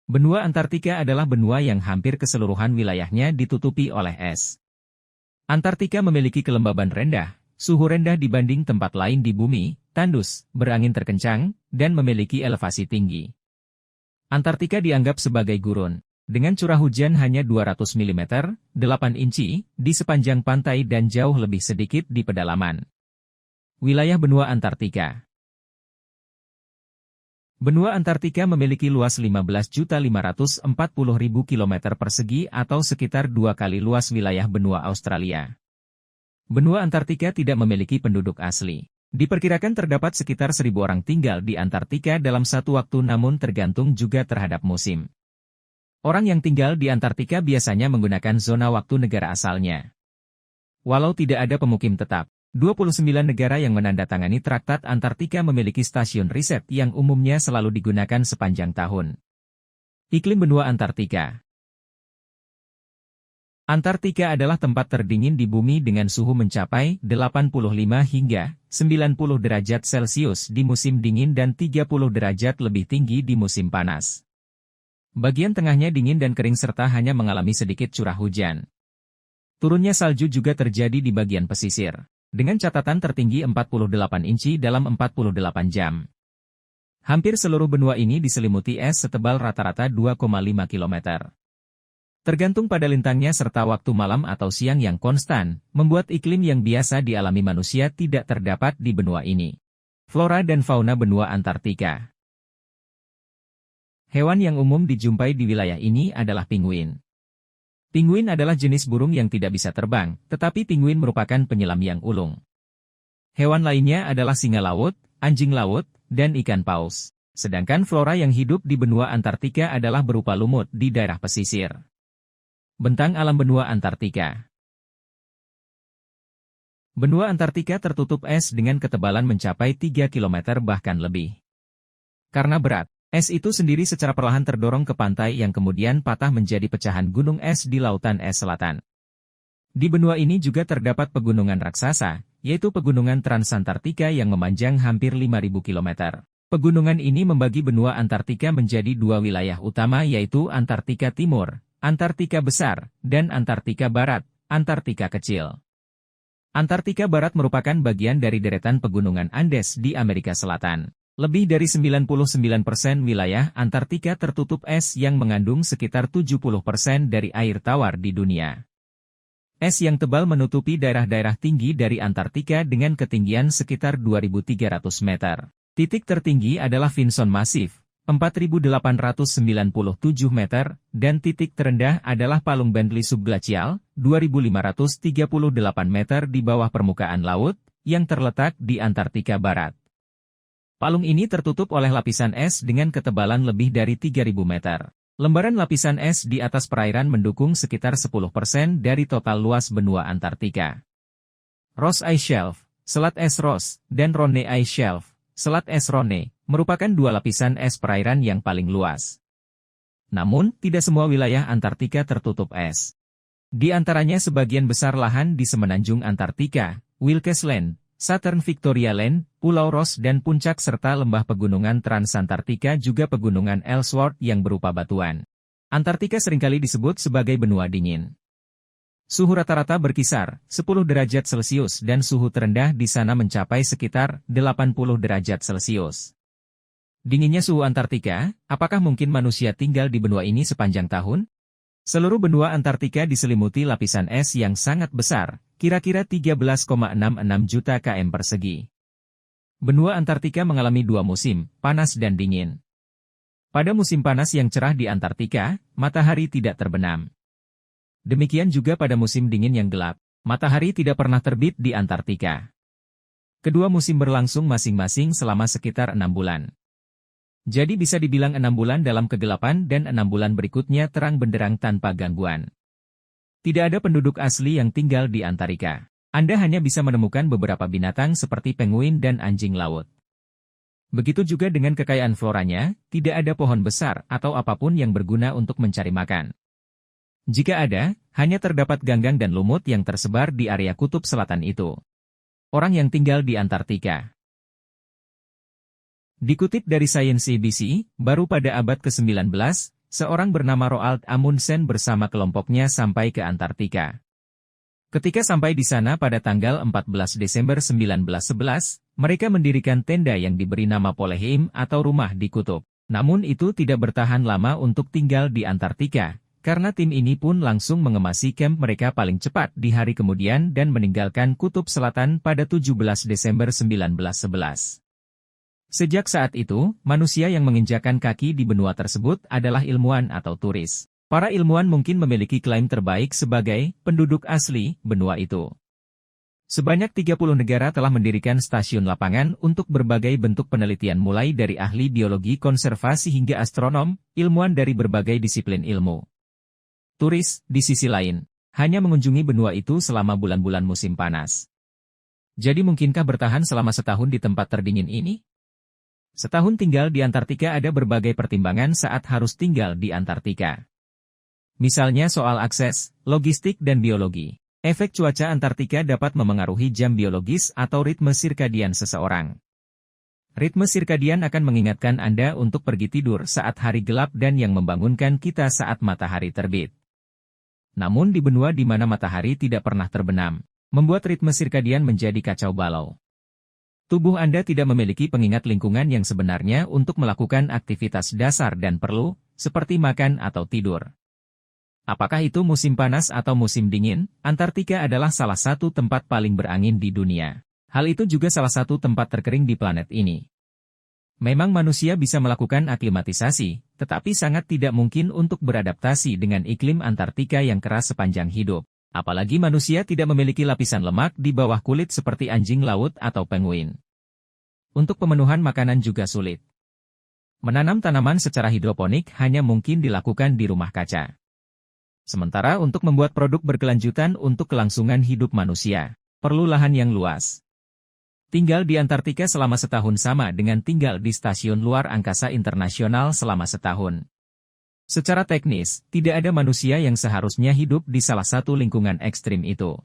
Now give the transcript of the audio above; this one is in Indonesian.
Benua Antartika adalah benua yang hampir keseluruhan wilayahnya ditutupi oleh es. Antartika memiliki kelembaban rendah, suhu rendah dibanding tempat lain di bumi, tandus, berangin terkencang, dan memiliki elevasi tinggi. Antartika dianggap sebagai gurun, dengan curah hujan hanya 200 mm, 8 inci, di sepanjang pantai dan jauh lebih sedikit di pedalaman. Wilayah benua Antartika. Benua Antartika memiliki luas 15.540.000 km persegi atau sekitar 2 kali luas wilayah benua Australia. Benua Antartika tidak memiliki penduduk asli. Diperkirakan terdapat sekitar 1.000 orang tinggal di Antartika dalam satu waktu, namun tergantung juga terhadap musim. Orang yang tinggal di Antartika biasanya menggunakan zona waktu negara asalnya. Walau tidak ada pemukim tetap, 29 negara yang menandatangani Traktat Antartika memiliki stasiun riset yang umumnya selalu digunakan sepanjang tahun. Iklim benua Antartika. Antartika adalah tempat terdingin di bumi dengan suhu mencapai 85 hingga 90 derajat Celcius di musim dingin dan 30 derajat lebih tinggi di musim panas. Bagian tengahnya dingin dan kering serta hanya mengalami sedikit curah hujan. Turunnya salju juga terjadi di bagian pesisir, dengan catatan tertinggi 48 inci dalam 48 jam. Hampir seluruh benua ini diselimuti es setebal rata-rata 2,5 km. Tergantung pada lintangnya serta waktu malam atau siang yang konstan, membuat iklim yang biasa dialami manusia tidak terdapat di benua ini. Flora dan fauna benua Antartika. Hewan yang umum dijumpai di wilayah ini adalah penguin. Penguin adalah jenis burung yang tidak bisa terbang, tetapi penguin merupakan penyelam yang ulung. Hewan lainnya adalah singa laut, anjing laut, dan ikan paus. Sedangkan flora yang hidup di benua Antartika adalah berupa lumut di daerah pesisir. Bentang alam benua Antartika. Benua Antartika tertutup es dengan ketebalan mencapai 3 km bahkan lebih. Karena berat, es itu sendiri secara perlahan terdorong ke pantai yang kemudian patah menjadi pecahan gunung es di lautan es selatan. Di benua ini juga terdapat pegunungan raksasa, yaitu pegunungan Transantartika yang memanjang hampir 5.000 km. Pegunungan ini membagi benua Antartika menjadi dua wilayah utama, yaitu Antartika Timur, Antartika Besar, dan Antartika Barat, Antartika Kecil. Antartika Barat merupakan bagian dari deretan pegunungan Andes di Amerika Selatan. Lebih dari 99% wilayah Antartika tertutup es yang mengandung sekitar 70% dari air tawar di dunia. Es yang tebal menutupi daerah-daerah tinggi dari Antartika dengan ketinggian sekitar 2.300 meter. Titik tertinggi adalah Vinson Massif, 4.897 meter, dan titik terendah adalah Palung Bentley Subglacial, 2.538 meter di bawah permukaan laut, yang terletak di Antartika Barat. Palung ini tertutup oleh lapisan es dengan ketebalan lebih dari 3.000 meter. Lembaran lapisan es di atas perairan mendukung sekitar 10% dari total luas benua Antartika. Ross Ice Shelf, Selat Es Ross, dan Ronne Ice Shelf, Selat Es Ronne, merupakan dua lapisan es perairan yang paling luas. Namun, tidak semua wilayah Antartika tertutup es. Di antaranya sebagian besar lahan di semenanjung Antartika, Wilkes Land, Southern Victoria Land, Pulau Ross dan puncak serta lembah pegunungan Transantartika juga pegunungan Ellsworth yang berupa batuan. Antartika seringkali disebut sebagai benua dingin. Suhu rata-rata berkisar 10 derajat Celcius dan suhu terendah di sana mencapai sekitar 80 derajat Celcius. Dinginnya suhu Antartika, apakah mungkin manusia tinggal di benua ini sepanjang tahun? Seluruh benua Antartika diselimuti lapisan es yang sangat besar, kira-kira 13,66 juta km persegi. Benua Antartika mengalami dua musim, panas dan dingin. Pada musim panas yang cerah di Antartika, matahari tidak terbenam. Demikian juga pada musim dingin yang gelap, matahari tidak pernah terbit di Antartika. Kedua musim berlangsung masing-masing selama sekitar 6 bulan. Jadi bisa dibilang 6 bulan dalam kegelapan dan 6 bulan berikutnya terang benderang tanpa gangguan. Tidak ada penduduk asli yang tinggal di Antartika. Anda hanya bisa menemukan beberapa binatang seperti penguin dan anjing laut. Begitu juga dengan kekayaan floranya, tidak ada pohon besar atau apapun yang berguna untuk mencari makan. Jika ada, hanya terdapat ganggang dan lumut yang tersebar di area kutub selatan itu. Orang yang tinggal di Antartika. Dikutip dari Science ABC, baru pada abad ke-19, seorang bernama Roald Amundsen bersama kelompoknya sampai ke Antartika. Ketika sampai di sana pada tanggal 14 Desember 1911, mereka mendirikan tenda yang diberi nama Polheim atau rumah di kutub. Namun itu tidak bertahan lama untuk tinggal di Antartika, karena tim ini pun langsung mengemasi kamp mereka paling cepat di hari kemudian dan meninggalkan kutub selatan pada 17 Desember 1911. Sejak saat itu, manusia yang menginjakan kaki di benua tersebut adalah ilmuwan atau turis. Para ilmuwan mungkin memiliki klaim terbaik sebagai penduduk asli benua itu. Sebanyak 30 negara telah mendirikan stasiun lapangan untuk berbagai bentuk penelitian mulai dari ahli biologi konservasi hingga astronom, ilmuwan dari berbagai disiplin ilmu. Turis, di sisi lain, hanya mengunjungi benua itu selama bulan-bulan musim panas. Jadi mungkinkah bertahan selama setahun di tempat terdingin ini? Setahun tinggal di Antartika ada berbagai pertimbangan saat harus tinggal di Antartika. Misalnya soal akses, logistik dan biologi. Efek cuaca Antartika dapat memengaruhi jam biologis atau ritme sirkadian seseorang. Ritme sirkadian akan mengingatkan Anda untuk pergi tidur saat hari gelap dan yang membangunkan kita saat matahari terbit. Namun di benua di mana matahari tidak pernah terbenam, membuat ritme sirkadian menjadi kacau balau. Tubuh Anda tidak memiliki pengingat lingkungan yang sebenarnya untuk melakukan aktivitas dasar dan perlu, seperti makan atau tidur. Apakah itu musim panas atau musim dingin? Antartika adalah salah satu tempat paling berangin di dunia. Hal itu juga salah satu tempat terkering di planet ini. Memang manusia bisa melakukan aklimatisasi, tetapi sangat tidak mungkin untuk beradaptasi dengan iklim Antartika yang keras sepanjang hidup. Apalagi manusia tidak memiliki lapisan lemak di bawah kulit seperti anjing laut atau penguin. Untuk pemenuhan makanan juga sulit. Menanam tanaman secara hidroponik hanya mungkin dilakukan di rumah kaca. Sementara untuk membuat produk berkelanjutan untuk kelangsungan hidup manusia, perlu lahan yang luas. Tinggal di Antartika selama setahun sama dengan tinggal di Stasiun Luar Angkasa Internasional selama setahun. Secara teknis, tidak ada manusia yang seharusnya hidup di salah satu lingkungan ekstrim itu.